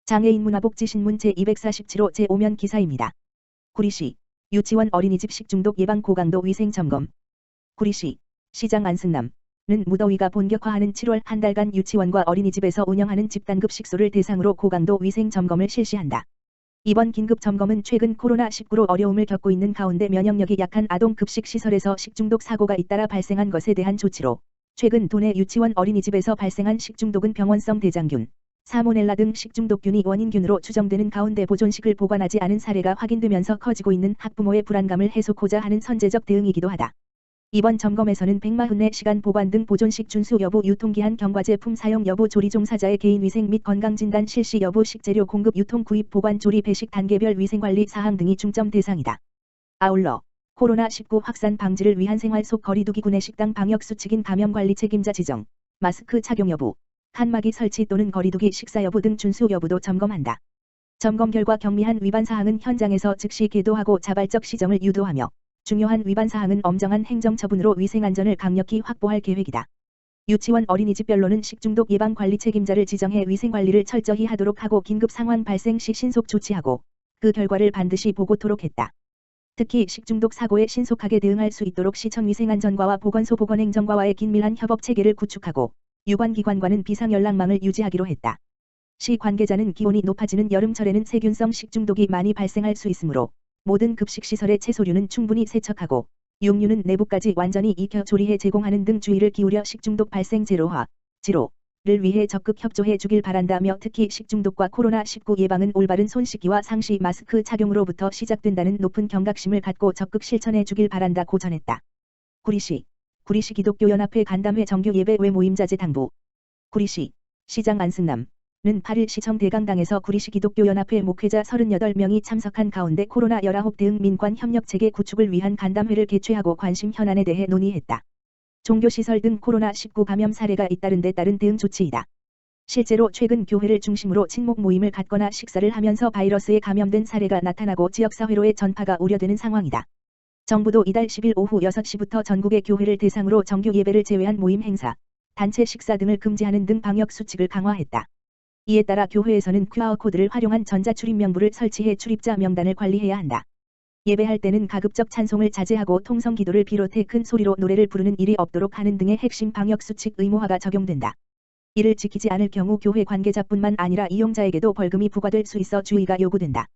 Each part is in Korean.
장애인 문화복지신문 제247호 제5면 기사입니다. 구리시 유치원 어린이집 식중독 예방 고강도 위생 점검. 구리시 시장 안승남은 무더위가 본격화하는 7월 한 달간 유치원과 어린이집에서 운영하는 집단급 식소를 대상으로 고강도 위생 점검을 실시한다. 이번 긴급 점검은 최근 코로나19로 어려움을 겪고 있는 가운데 면역력이 약한 아동 급식 시설에서 식중독 사고가 잇따라 발생한 것에 대한 조치로 최근 도내 유치원 어린이집에서 발생한 식중독은 병원성 대장균, 사모넬라 등 식중독균이 원인균으로 추정되는 가운데 보존식을 보관하지 않은 사례가 확인되면서 커지고 있는 학부모의 불안감을 해소코자 하는 선제적 대응이기도 하다. 이번 점검에서는 144시간 보관 등 보존식 준수 여부, 유통기한 경과제품 사용 여부, 조리 종사자의 개인위생 및 건강진단 실시 여부, 식재료 공급, 유통, 구입, 보관, 조리, 배식 단계별 위생관리 사항 등이 중점 대상이다. 아울러 코로나19 확산 방지를 위한 생활 속 거리두기 구내 식당 방역수칙인 감염관리 책임자 지정, 마스크 착용 여부, 칸막이 설치 또는 거리두기 식사 여부 등 준수 여부도 점검한다. 점검 결과 경미한 위반 사항은 현장에서 즉시 계도하고 자발적 시정을 유도하며 중요한 위반 사항은 엄정한 행정처분으로 위생안전을 강력히 확보할 계획이다. 유치원 어린이집별로는 식중독 예방 관리 책임자를 지정해 위생관리를 철저히 하도록 하고 긴급 상황 발생 시 신속 조치하고 그 결과를 반드시 보고토록 했다. 특히 식중독 사고에 신속하게 대응할 수 있도록 시청 위생안전과와 보건소 보건행정과와의 긴밀한 협업 체계를 구축하고 유관기관과는 비상연락망을 유지하기로 했다. 시 관계자는 기온이 높아지는 여름철에는 세균성 식중독이 많이 발생할 수 있으므로 모든 급식시설의 채소류는 충분히 세척하고 육류는 내부까지 완전히 익혀 조리해 제공하는 등 주의를 기울여 식중독 발생 제로화, 지로를 위해 적극 협조해 주길 바란다며 특히 식중독과 코로나19 예방은 올바른 손 씻기와 상시 마스크 착용으로부터 시작된다는 높은 경각심을 갖고 적극 실천해 주길 바란다고 전했다. 구리시 기독교연합회 간담회 정규 예배 외 모임자재 당부. 구리시 시장 안승남은 8일 시청 대강당에서 구리시 기독교연합회 목회자 38명이 참석한 가운데 코로나19 대응 민관 협력체계 구축을 위한 간담회를 개최하고 관심 현안에 대해 논의했다. 종교시설 등 코로나19 감염 사례가 잇따른 데 따른 대응 조치이다. 실제로 최근 교회를 중심으로 친목 모임을 갖거나 식사를 하면서 바이러스에 감염된 사례가 나타나고 지역사회로의 전파가 우려되는 상황이다. 정부도 이달 10일 오후 6시부터 전국의 교회를 대상으로 정규 예배를 제외한 모임 행사, 단체 식사 등을 금지하는 등 방역 수칙을 강화했다. 이에 따라 교회에서는 QR코드를 활용한 전자출입 명부를 설치해 출입자 명단을 관리해야 한다. 예배할 때는 가급적 찬송을 자제하고 통성기도를 비롯해 큰 소리로 노래를 부르는 일이 없도록 하는 등의 핵심 방역 수칙 의무화가 적용된다. 이를 지키지 않을 경우 교회 관계자뿐만 아니라 이용자에게도 벌금이 부과될 수 있어 주의가 요구된다.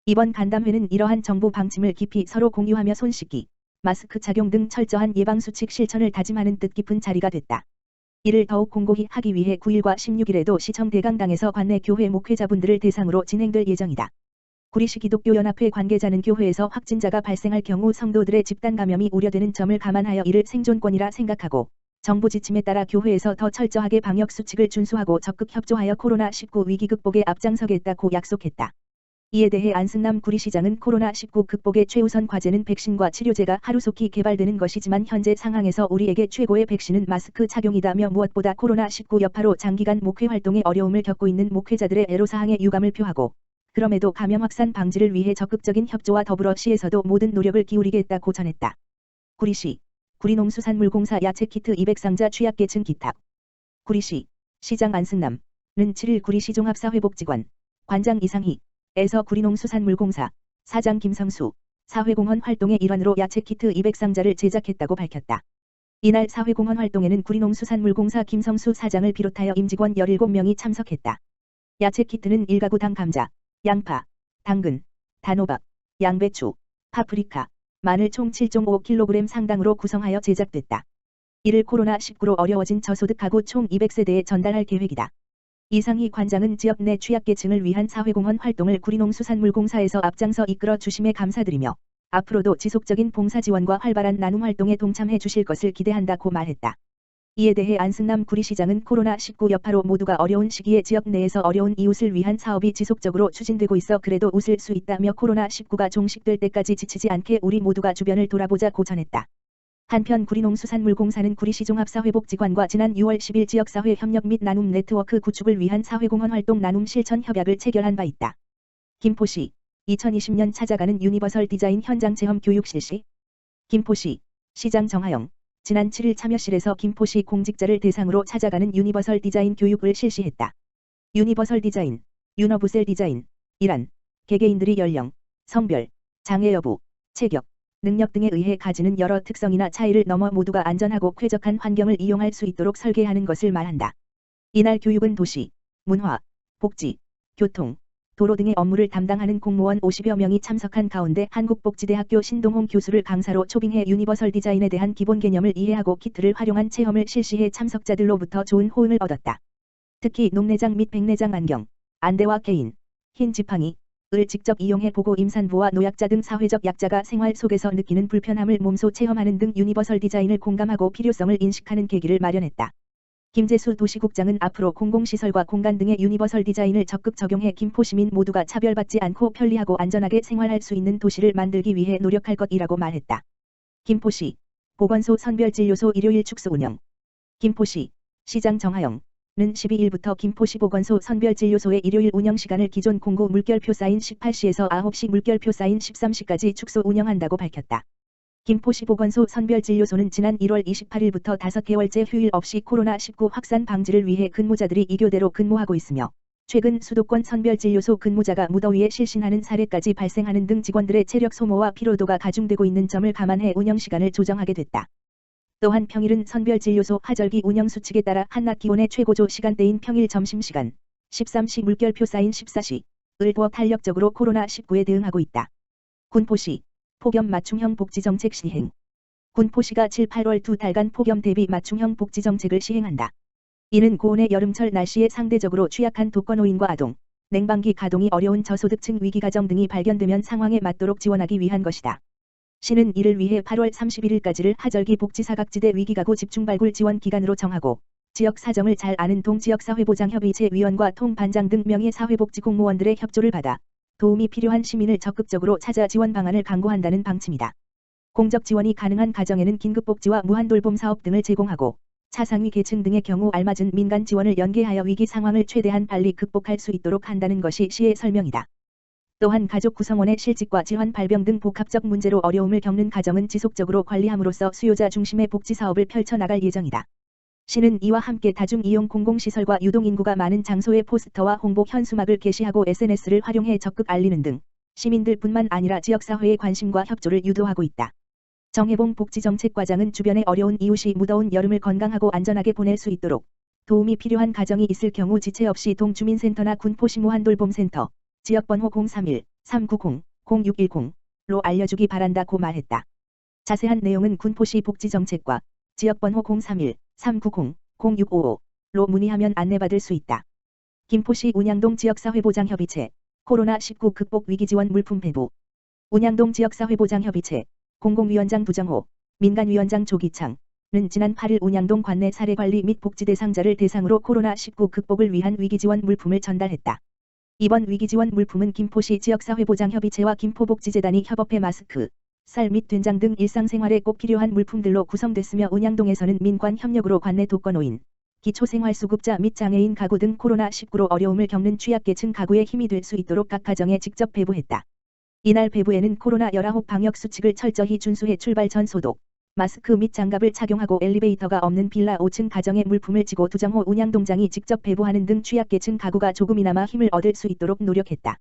이번 간담회는 이러한 정부 방침을 깊이 서로 공유하며 손 씻기, 마스크 착용 등 철저한 예방수칙 실천을 다짐하는 뜻깊은 자리가 됐다. 이를 더욱 공고히 하기 위해 9일과 16일에도 시청 대강당에서 관내 교회 목회자분들을 대상으로 진행될 예정이다. 구리시 기독교연합회 관계자는 교회에서 확진자가 발생할 경우 성도들의 집단 감염이 우려되는 점을 감안하여 이를 생존권이라 생각하고 정부 지침에 따라 교회에서 더 철저하게 방역 수칙을 준수하고 적극 협조하여 코로나19 위기 극복에 앞장서겠다고 약속했다. 이에 대해 안승남 구리시장은 코로나19 극복의 최우선 과제는 백신과 치료제가 하루속히 개발되는 것이지만 현재 상황에서 우리에게 최고의 백신은 마스크 착용이다며 무엇보다 코로나19 여파로 장기간 목회 활동에 어려움을 겪고 있는 목회자들의 애로사항에 유감을 표하고 그럼에도 감염 확산 방지를 위해 적극적인 협조와 더불어 시에서도 모든 노력을 기울이겠다고 전했다. 구리시 구리농수산물공사 야채키트 200상자 취약계층 기탁. 구리시 시장 안승남은 7일 구리시 종합사회복지관 관장 이상희 에서 구리농수산물공사 사장 김성수 사회공헌 활동의 일환으로 야채키트 200상자를 제작했다고 밝혔다. 이날 사회공헌 활동에는 구리농수산물공사 김성수 사장을 비롯하여 임직원 17명이 참석했다. 야채키트는 1가구당 감자, 양파, 당근, 단호박, 양배추, 파프리카, 마늘 총 7.5kg 상당으로 구성하여 제작됐다. 이를 코로나19로 어려워진 저소득 가구 총 200세대에 전달할 계획이다. 이상희 관장은 지역 내 취약계층을 위한 사회공헌 활동을 구리농수산물공사에서 앞장서 이끌어 주심에 감사드리며 앞으로도 지속적인 봉사 지원과 활발한 나눔 활동에 동참해 주실 것을 기대한다고 말했다. 이에 대해 안승남 구리시장은 코로나19 여파로 모두가 어려운 시기에 지역 내에서 어려운 이웃을 위한 사업이 지속적으로 추진되고 있어 그래도 웃을 수 있다며 코로나19가 종식될 때까지 지치지 않게 우리 모두가 주변을 돌아보자고 전했다. 한편 구리농수산물공사는 구리시 종합사회복지관과 지난 6월 10일 지역사회 협력 및 나눔 네트워크 구축을 위한 사회공헌 활동 나눔 실천 협약을 체결한 바 있다. 김포시 2020년 찾아가는 유니버설 디자인 현장 체험 교육 실시. 김포시 시장 정하영 지난 7일 참여실에서 김포시 공직자를 대상으로 찾아가는 유니버설 디자인 교육을 실시했다. 유니버설 디자인 유니버설 디자인, 이란, 개개인들이 연령, 성별, 장애 여부, 체격, 능력 등에 의해 가지는 여러 특성이나 차이를 넘어 모두가 안전하고 쾌적한 환경을 이용할 수 있도록 설계하는 것을 말한다. 이날 교육은 도시, 문화, 복지, 교통, 도로 등의 업무를 담당하는 공무원 50여 명이 참석한 가운데 한국복지대학교 신동홍 교수를 강사로 초빙해 유니버설 디자인에 대한 기본 개념을 이해하고 키트를 활용한 체험을 실시해 참석자들로부터 좋은 호응을 얻었다. 특히 녹내장 및 백내장 안경, 안대와 개인, 흰 지팡이, 을 직접 이용해 보고 임산부와 노약자 등 사회적 약자가 생활 속에서 느끼는 불편함을 몸소 체험하는 등 유니버설 디자인을 공감하고 필요성을 인식하는 계기를 마련했다. 김재수 도시국장은 앞으로 공공시설과 공간 등의 유니버설 디자인을 적극 적용해 김포 시민 모두가 차별받지 않고 편리하고 안전하게 생활할 수 있는 도시를 만들기 위해 노력할 것이라고 말했다. 김포시 보건소 선별진료소 일요일 축소 운영. 김포시 시장 정하영 는 12일부터 김포시 보건소 선별진료소의 일요일 운영시간을 기존 공고 물결표 사인 18시에서 9시 물결표 사인 13시까지 축소 운영한다고 밝혔다. 김포시 보건소 선별진료소는 지난 1월 28일부터 5개월째 휴일 없이 코로나19 확산 방지를 위해 근무자들이 2교대로 근무하고 있으며 최근 수도권 선별진료소 근무자가 무더위에 실신하는 사례까지 발생하는 등 직원들의 체력 소모와 피로도가 가중되고 있는 점을 감안해 운영시간을 조정하게 됐다. 또한 평일은 선별진료소 하절기 운영수칙에 따라 한낮 기온의 최고조 시간대인 평일 점심시간 13시 물결표 사인 14시을 두어 탄력적으로 코로나19에 대응하고 있다. 군포시 폭염 맞춤형 복지정책 시행. 군포시가 7, 8월 두 달간 폭염 대비 맞춤형 복지정책을 시행한다. 이는 고온의 여름철 날씨에 상대적으로 취약한 독거노인과 아동, 냉방기 가동이 어려운 저소득층 위기가정 등이 발견되면 상황에 맞도록 지원하기 위한 것이다. 시는 이를 위해 8월 31일까지를 하절기 복지사각지대 위기가구 집중발굴 지원 기간으로 정하고 지역 사정을 잘 아는 동지역사회보장협의체 위원과 통반장 등 명예사회복지 공무원들의 협조를 받아 도움이 필요한 시민을 적극적으로 찾아 지원 방안을 강구한다는 방침이다. 공적 지원이 가능한 가정에는 긴급복지와 무한돌봄 사업 등을 제공하고 차상위 계층 등의 경우 알맞은 민간 지원을 연계하여 위기 상황을 최대한 빨리 극복할 수 있도록 한다는 것이 시의 설명이다. 또한 가족 구성원의 실직과 질환 발병 등 복합적 문제로 어려움을 겪는 가정은 지속적으로 관리함으로써 수요자 중심의 복지사업을 펼쳐나갈 예정이다. 시는 이와 함께 다중이용 공공시설과 유동인구가 많은 장소의 포스터와 홍보 현수막을 게시하고 SNS를 활용해 적극 알리는 등 시민들뿐만 아니라 지역사회의 관심과 협조를 유도하고 있다. 정혜봉 복지정책과장은 주변의 어려운 이웃이 무더운 여름을 건강하고 안전하게 보낼 수 있도록 도움이 필요한 가정이 있을 경우 지체 없이 동주민센터나 군포시 무한돌봄센터 지역번호 031-390-0610로 알려주기 바란다고 말했다. 자세한 내용은 군포시 복지정책과 지역번호 031-390-0655로 문의하면 안내받을 수 있다. 김포시 운양동 지역사회보장협의체 코로나19 극복 위기지원 물품 배부. 운양동 지역사회보장협의체 공공위원장 부정호, 민간위원장 조기창은 지난 8일 운양동 관내 사례관리 및 복지 대상자를 대상으로 코로나19 극복을 위한 위기지원 물품을 전달했다. 이번 위기지원 물품은 김포시 지역사회보장협의체와 김포복지재단이 협업해 마스크, 쌀 및 된장 등 일상생활에 꼭 필요한 물품들로 구성됐으며 운양동에서는 민관 협력으로 관내 독거노인, 기초생활수급자 및 장애인 가구 등 코로나19로 어려움을 겪는 취약계층 가구에 힘이 될 수 있도록 각 가정에 직접 배부했다. 이날 배부에는 코로나19 방역수칙을 철저히 준수해 출발 전 소독, 마스크 및 장갑을 착용하고 엘리베이터가 없는 빌라 5층 가정에 물품을 지고 두정호 운양동장이 직접 배부하는 등 취약계층 가구가 조금이나마 힘을 얻을 수 있도록 노력했다.